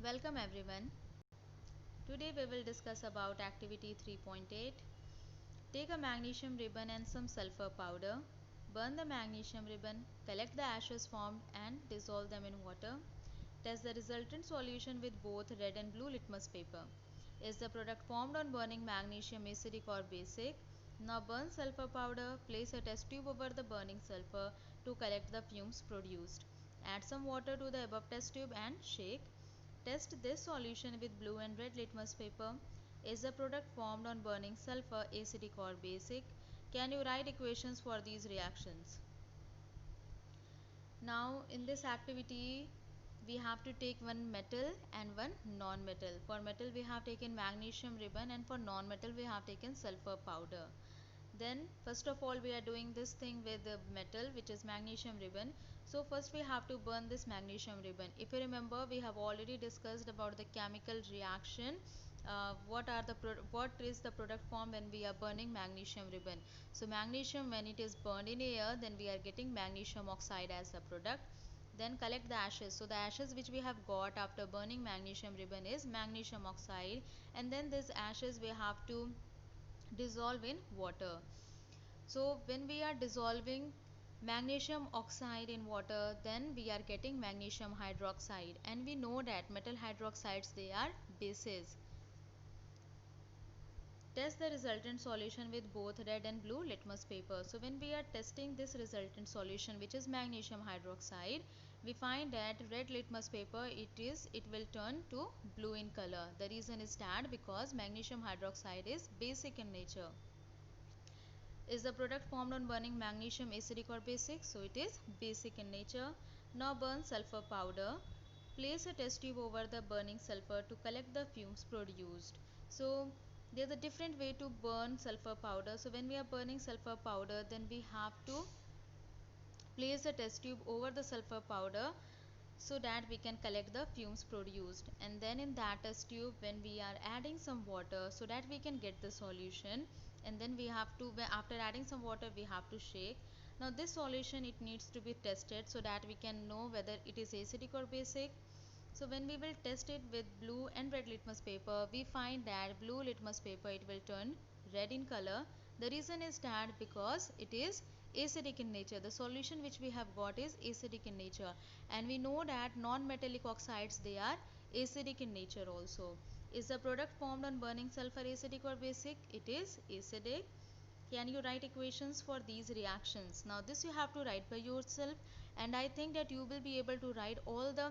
Welcome everyone. Today we will discuss about activity 3.8. Take a magnesium ribbon and some sulfur powder. Burn the magnesium ribbon, collect the ashes formed and dissolve them in water. Test the resultant solution with both red and blue litmus paper. Is the product formed on burning magnesium acidic or basic? Now burn sulfur powder, place a test tube over the burning sulfur to collect the fumes produced. Add some water to the above test tube and shake. Test this solution with blue and red litmus paper. Is the product formed on burning sulfur acidic or basic? Can you write equations for these reactions? Now in this activity we have to take one metal and one non-metal. For metal we have taken magnesium ribbon and for non-metal we have taken sulfur powder. Then first of all we are doing this thing with the metal, which is magnesium ribbon. So first we have to burn this magnesium ribbon. If you remember, we have already discussed about the chemical reaction. What is the product form when we are burning magnesium ribbon? So magnesium, when it is burned in air, then we are getting magnesium oxide as the product. Then collect the ashes. So the ashes which we have got after burning magnesium ribbon is magnesium oxide, and then this ashes we have to dissolve in water. So when we are dissolving magnesium oxide in water, then we are getting magnesium hydroxide, and we know that metal hydroxides, they are bases. Test the resultant solution with both red and blue litmus paper. So when we are testing this resultant solution, which is magnesium hydroxide, we find that red litmus paper, it will turn to blue in color. The reason is that because magnesium hydroxide is basic in nature. Is the product formed on burning magnesium acidic or basic? So it is basic in nature. Now burn sulfur powder. Place a test tube over the burning sulfur to collect the fumes produced. So there's a different way to burn sulfur powder. So when we are burning sulfur powder, then we have to place a test tube over the sulfur powder so that we can collect the fumes produced, and then in that test tube when we are adding some water so that we can get the solution, and then we have to, after adding some water, we have to shake. Now this solution, it needs to be tested so that we can know whether it is acidic or basic. So when we will test it with blue and red litmus paper, we find that blue litmus paper, it will turn red in color. The reason is that because it is acidic in nature. The solution which we have got is acidic in nature, and we know that non-metallic oxides, they are acidic in nature also. Is the product formed on burning sulfur acidic or basic? It is acidic. Can you write equations for these reactions? Now this you have to write by yourself, and I think that you will be able to write all the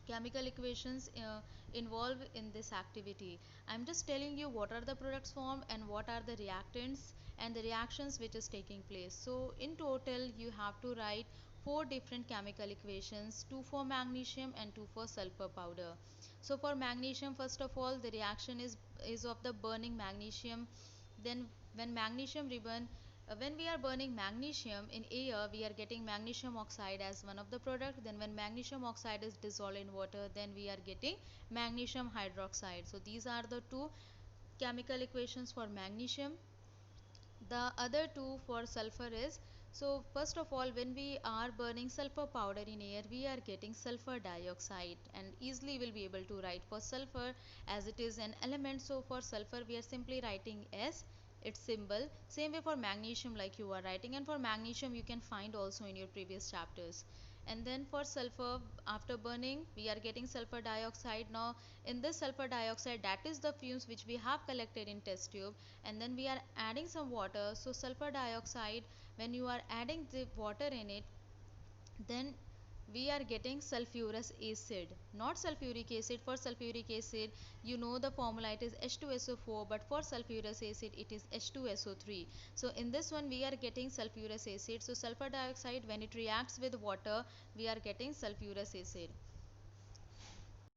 chemical equations involved in this activity. I'm just telling you what are the products formed and what are the reactants and the reactions which is taking place. So in total you have to write 4 different chemical equations, 2 for magnesium and 2 for sulfur powder. So for magnesium, first of all, the reaction is of the burning magnesium. Then when magnesium ribbon, when we are burning magnesium in air, we are getting magnesium oxide as one of the product. Then when magnesium oxide is dissolved in water, then we are getting magnesium hydroxide. So these are the 2 chemical equations for magnesium. The other 2 for sulfur is, so first of all, when we are burning sulfur powder in air, we are getting sulfur dioxide, and easily will be able to write for sulfur as it is an element. So for sulfur we are simply writing S, its symbol. Same way for magnesium, like you are writing, and for magnesium you can find also in your previous chapters. And then for sulfur, after burning we are getting sulfur dioxide. Now in this sulfur dioxide, that is the fumes which we have collected in test tube, and then we are adding some water. So sulfur dioxide, when you are adding the water in it, then we are getting sulfurous acid, not sulfuric acid. For sulfuric acid, you know the formula, it is H2SO4, but for sulfurous acid it is H2SO3. So in this one we are getting sulfurous acid. So sulfur dioxide, when it reacts with water, we are getting sulfurous acid.